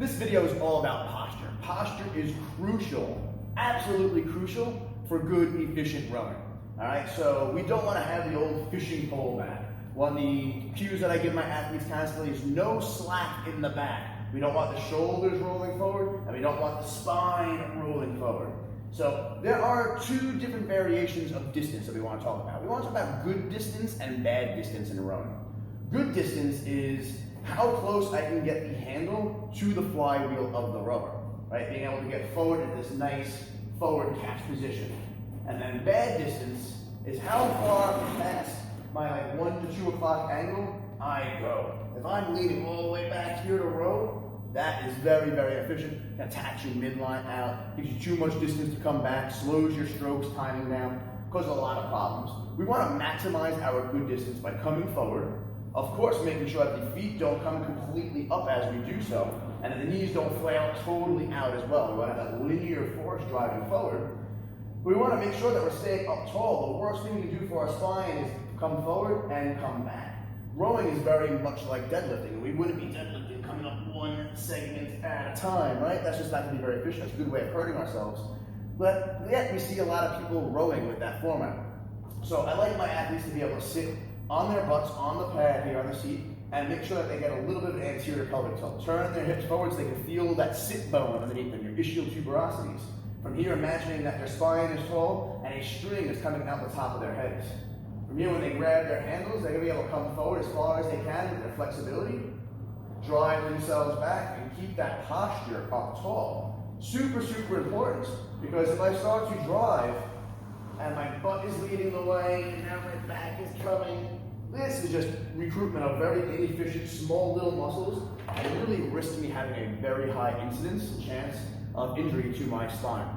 This video is all about posture. Posture is crucial, absolutely crucial for good, efficient rowing. All right, so we don't want to have the old fishing pole back. One of the cues that I give my athletes constantly is no slack in the back. We don't want the shoulders rolling forward, and we don't want the spine rolling forward. So there are two different variations of distance that we want to talk about. We want to talk about good distance and bad distance in rowing. Good distance is how close I can get the handle to the flywheel of the rower, right? Being able to get forward in this nice forward catch position. And then bad distance is how far past my 1 to 2 o'clock angle I go. If I'm leaning all the way back here to row, that is very, very efficient. Can attach your midline out, gives you too much distance to come back, slows your strokes timing down, causes a lot of problems. We want to maximize our good distance by coming forward. Of course, making sure that the feet don't come completely up as we do so, and that the knees don't flail totally out as well. We want to have that linear force driving forward. We want to make sure that we're staying up tall. The worst thing we can do for our spine is come forward and come back. Rowing is very much like deadlifting. We wouldn't be deadlifting coming up one segment at a time, right? That's just not going to be very efficient. It's a good way of hurting ourselves. But yet we see a lot of people rowing with that format. So I like my athletes to be able to sit on their butts, on the pad here on the seat, and make sure that they get a little bit of anterior pelvic tilt. Turn their hips forward so they can feel that sit bone underneath them, your ischial tuberosities. From here, imagining that their spine is tall and a string is coming out the top of their heads. From here, when they grab their handles, they're going to be able to come forward as far as they can with their flexibility, drive themselves back, and keep that posture up tall. Super, super important, because if I start to drive and my butt is leading the way and now my back is coming, this is just recruitment of very inefficient, small little muscles, and really risks me having a very high incidence chance of injury to my spine.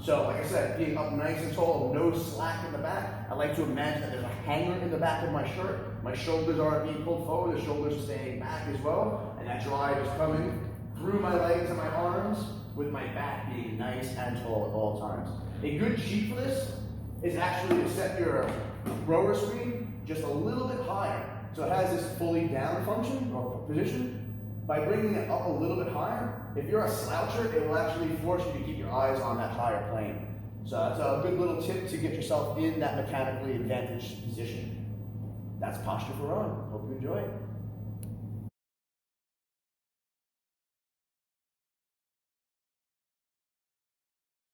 So like I said, being up nice and tall, no slack in the back. I like to imagine that there's a hanger in the back of my shirt. My shoulders aren't being pulled forward, the shoulders are staying back as well, and that drive is coming through my legs and my arms with my back being nice and tall at all times. A good cheat for this is actually to set your rower screen just a little bit higher. So it has this fully down function or position. By bringing it up a little bit higher, if you're a sloucher, it will actually force you to keep your eyes on that higher plane. So that's a good little tip to get yourself in that mechanically advantaged position. That's posture for rowing. Hope you enjoy it.